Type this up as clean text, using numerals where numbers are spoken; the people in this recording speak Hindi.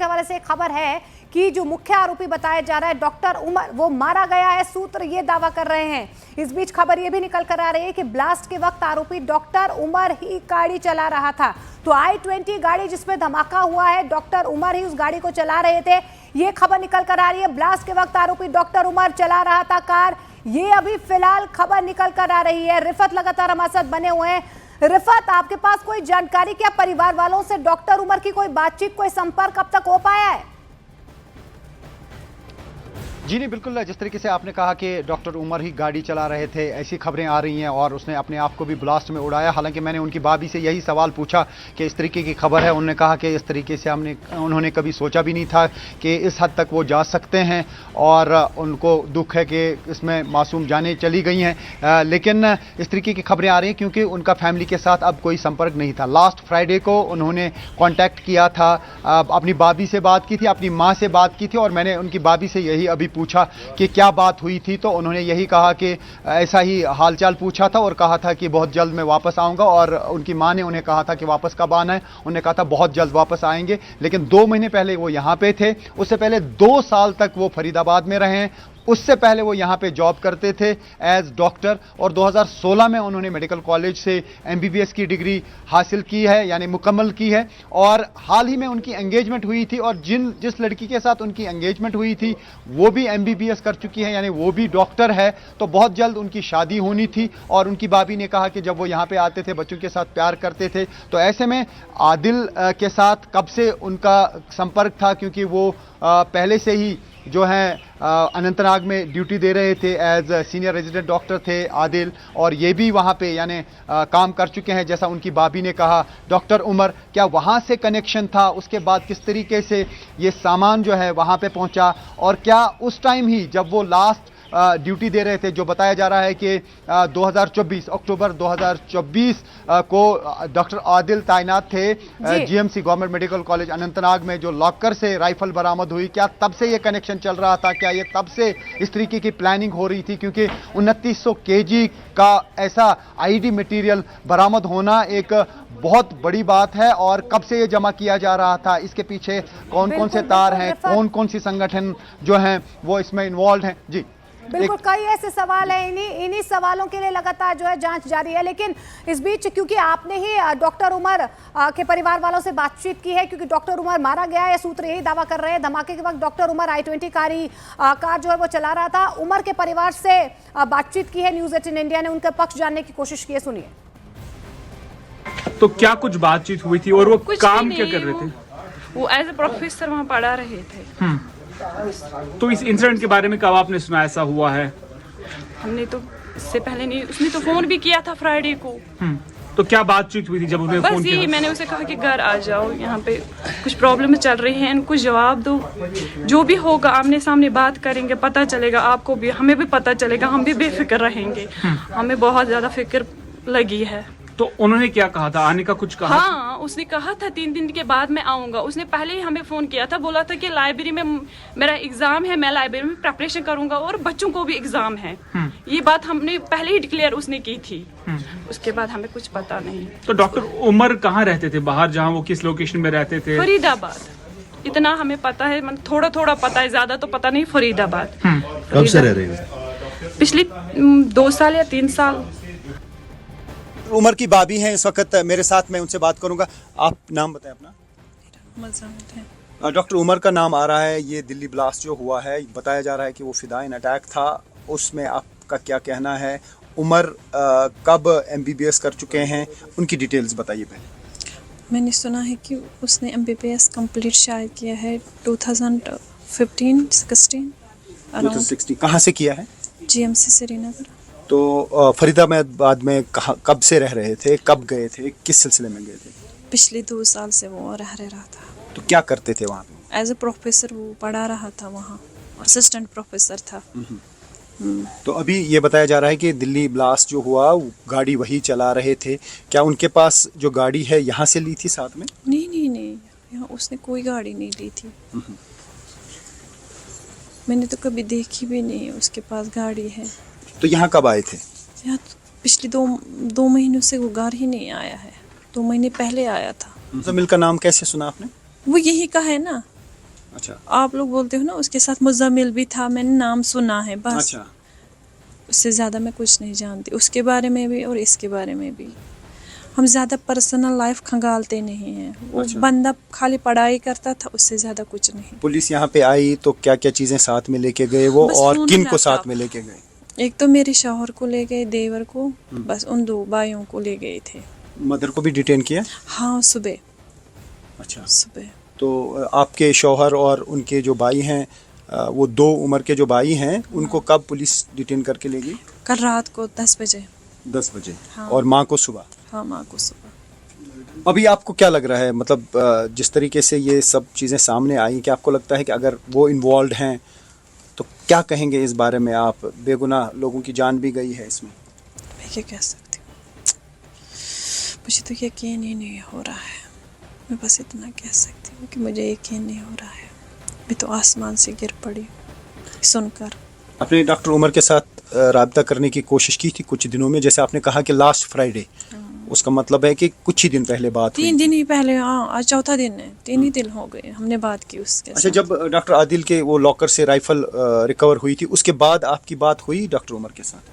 के हवाले से एक खबर है कि जो मुख्य आरोपी बताया जा रहा है डॉक्टर उमर, वो मारा गया है, सूत्र ये दावा कर रहे हैं। इस बीच खबर ये भी निकल कर आ रही है कि ब्लास्ट के वक्त आरोपी डॉक्टर उमर ही गाड़ी चला रहा था। तो i20 गाड़ी जिसमें धमाका हुआ है, डॉक्टर उमर ही उस गाड़ी को चला रहे थे, ये खबर निकल कर आ रही है। ब्लास्ट के वक्त आरोपी डॉक्टर उमर चला रहा था कार, ये अभी फिलहाल खबर निकल कर आ रही है। रिफत लगातार हमारे साथ बने हुए हैं। रिफत, आपके पास कोई जानकारी क्या परिवार वालों से डॉक्टर उमर की कोई बातचीत, कोई संपर्क अब तक हो पाया है? जी नहीं, बिल्कुल जिस तरीके से आपने कहा कि डॉक्टर उमर ही गाड़ी चला रहे थे, ऐसी खबरें आ रही हैं और उसने अपने आप को भी ब्लास्ट में उड़ाया। हालांकि मैंने उनकी भाभी से यही सवाल पूछा कि इस तरीके की खबर है, उन्होंने कहा कि इस तरीके से उन्होंने कभी सोचा भी नहीं था कि इस हद तक वो जा सकते हैं और उनको दुख है कि इसमें मासूम जानें चली गई हैं। लेकिन इस तरीके की खबरें आ रही हैं क्योंकि उनका फैमिली के साथ अब कोई संपर्क नहीं था। लास्ट फ्राइडे को उन्होंने कॉन्टैक्ट किया था, अपनी भाभी से बात की थी, अपनी माँ से बात की थी और मैंने उनकी भाभी से यही अभी पूछा कि क्या बात हुई थी, तो उन्होंने यही कहा कि ऐसा ही हालचाल पूछा था और कहा था कि बहुत जल्द मैं वापस आऊंगा। और उनकी मां ने उन्हें कहा था कि वापस कब आना है, उन्होंने कहा था बहुत जल्द वापस आएंगे। लेकिन 2 महीने पहले वो यहां पे थे, उससे पहले 2 साल तक वो फरीदाबाद में रहे, उससे पहले वो यहाँ पे जॉब करते थे एज डॉक्टर और 2016 में उन्होंने मेडिकल कॉलेज से MBBS की डिग्री हासिल की है, यानी मुकम्मल की है। और हाल ही में उनकी एंगेजमेंट हुई थी और जिस लड़की के साथ उनकी एंगेजमेंट हुई थी वो भी MBBS कर चुकी है, यानी वो भी डॉक्टर है। तो बहुत जल्द उनकी शादी होनी थी और उनकी भाभी ने कहा कि जब वो यहाँ पे आते थे, बच्चों के साथ प्यार करते थे, तो ऐसे में आदिल के साथ कब से उनका संपर्क था, क्योंकि वो पहले से ही जो है अनंतनाग में ड्यूटी दे रहे थे, एज सीनियर रेजिडेंट डॉक्टर थे आदिल, और ये भी वहाँ पे यानी काम कर चुके हैं। जैसा उनकी भाभी ने कहा, डॉक्टर उमर, क्या वहाँ से कनेक्शन था? उसके बाद किस तरीके से ये सामान जो है वहाँ पे पहुँचा और क्या उस टाइम ही जब वो लास्ट ड्यूटी दे रहे थे, जो बताया जा रहा है कि 2024 अक्टूबर 2024 को डॉक्टर आदिल तैनात थे GMC government medical college Anantnag में, जो लॉकर से राइफल बरामद हुई, क्या तब से ये कनेक्शन चल रहा था? क्या ये तब से इस तरीके की प्लानिंग हो रही थी? क्योंकि 2900 kg का ऐसा IED मटेरियल बरामद होना एक बहुत बड़ी बात है, और कब से ये जमा किया जा रहा था? इसके पीछे कौन कौन से तार हैं, कौन कौन सी संगठन जो हैं वो इसमें इन्वॉल्व हैं? जी बिल्कुल, कई ऐसे सवाल हैं, इन्हीं सवालों के लिए लगातार जो है जांच जारी है। लेकिन इस बीच क्योंकि आपने ही डॉक्टर उमर के परिवार वालों से बातचीत की है, क्योंकि डॉक्टर उमर मारा गया है, सूत्र यही दावा कर रहे हैं। धमाके के वक्त डॉक्टर उमर i20 कार जो है वो चला रहा था। उमर के परिवार से बातचीत की है न्यूज़ 18 इंडिया ने, उनका पक्ष जानने की कोशिश की है, सुनिए। तो क्या कुछ बातचीत हुई थी और वो काम क्या कर रहे थे? वो एज ए प्रोफेसर वहाँ पढ़ा रहे थे। तो इस इंसिडेंट के बारे में कब आपने सुना ऐसा हुआ है? हमने तो इससे पहले नहीं, उसने तो फोन भी किया था फ्राइडे को। तो क्या बातचीत हुई थी जब उन्होंने फोन बस किया? यही, मैंने उसे कहा कि घर आ जाओ, यहाँ पे कुछ प्रॉब्लम चल रही है, इनको जवाब दो, जो भी होगा आमने सामने बात करेंगे, पता चलेगा आपको भी, हमें भी पता चलेगा, हम भी बेफिक्र रहेंगे। हमें बहुत ज्यादा फिक्र लगी है। तो उन्होंने क्या कहा था, आने का कुछ कहा? हाँ, उसने कहा था 3 दिन के बाद मैं आऊंगा। उसने पहले ही हमें फोन किया था, बोला था कि लाइब्रेरी में मेरा एग्जाम है, मैं लाइब्रेरी में प्रिपरेशन करूंगा और बच्चों को भी एग्जाम है। ये बात हमने पहले ही डिक्लेयर उसने की थी। उसके बाद हमें कुछ पता नहीं। तो डॉक्टर उमर कहाँ रहते थे बाहर, जहाँ वो किस लोकेशन में रहते थे? फरीदाबाद। इतना हमें पता है, मतलब थोड़ा थोड़ा पता है, ज्यादा तो पता नहीं। फरीदाबाद। कब से रह रहे हो? पिछले 2 साल या 3 साल। उमर की भाभी हैं इस वक्त मेरे साथ, मैं उनसे बात करूंगा। आप नाम बताएं अपना। डॉक्टर उमर का नाम आ रहा है। ये दिल्ली ब्लास्ट जो हुआ है, बताया जा रहा है कि वो फिदाइन अटैक था, उसमें आपका क्या कहना है? उमर कब MBBS कर चुके हैं, उनकी डिटेल्स बताइए पहले। मैंने सुना है कि उसने MBBS कंप्लीट शायद किया है 2015-16 2016। कहाँ से किया है? GMC श्रीनगर। तो फरीदाबाद में कब से रह रहे थे, कब गए थे, किस सिलसिले में गए थे? पिछले 2 साल से वो रह रहा था। तो क्या करते थे वहाँ पे? एज ए प्रोफेसर वो पढ़ा रहा था, वहाँ असिस्टेंट प्रोफेसर था। तो अभी ये बताया जा रहा है कि दिल्ली ब्लास्ट जो हुआ, गाड़ी वही चला रहे थे। क्या उनके पास जो गाड़ी है यहाँ से ली थी साथ में? नहीं, यहाँ उसने कोई गाड़ी नहीं ली थी। मैंने तो कभी देखी भी नहीं उसके पास गाड़ी है। तो यहाँ कब आए थे? यहाँ तो पिछले 2 महीनों से वो घर ही नहीं आया है। 2 महीने पहले आया था। जमील का नाम कैसे सुना आपने? वो यही का है ना, अच्छा आप लोग बोलते हो ना उसके साथ मुज़म्मिल भी था, मैंने नाम सुना है बस। अच्छा उससे ज़्यादा मैं कुछ नहीं जानती, उसके बारे में भी और इसके बारे में भी। हम ज़्यादा पर्सनल लाइफ खंगालते नहीं हैं। वो अच्छा। बंदा खाली पढ़ाई करता था, उससे ज़्यादा कुछ नहीं। पुलिस यहाँ पे आई तो क्या क्या चीजें साथ में लेके गए वो, बस और फोन, किन को लैपटॉप। साथ में लेके गए? एक तो मेरे शौहर को ले गए, देवर को, बस उन 2 भाइयों को ले गए थे। मदर को भी डिटेन किया? हाँ सुबह अच्छा। सुबह। तो आपके शौहर और उनके जो भाई हैं, वो 2 उम्र के जो भाई हैं, उनको कब पुलिस डिटेन करके ले गई? कल रात को 10 बजे। 10 बजे। हाँ। और माँ को सुबह? हाँ माँ को सुबह। अभी आपको क्या लग रहा है, मतलब जिस तरीके से ये सब चीज़ें सामने आई, क्या आपको लगता है कि अगर वो इन्वॉल्व हैं तो क्या कहेंगे इस बारे में आप? बेगुनाह लोगों की जान भी गई है इसमें। मैं क्या कह सकती हूँ, मुझे तो यकीन ही नहीं हो रहा है। मैं बस इतना कह सकती हूँ कि मुझे यकीन नहीं हो रहा है। मैं तो आसमान से गिर पड़ी सुनकर। आपने डॉक्टर उमर के साथ राब्ता करने की कोशिश की थी कुछ दिनों में, जैसे आपने कहा कि लास्ट फ्राइडे, उसका मतलब है कि कुछ ही दिन पहले बात हुई 3 थी। दिन ही पहले, हाँ आज चौथा दिन है, 3 ही दिन हो गए हमने बात की उसके अच्छा, साथ। जब डॉक्टर आदिल के वो लॉकर से राइफल रिकवर हुई थी, उसके बाद आपकी बात हुई डॉक्टर उमर के साथ?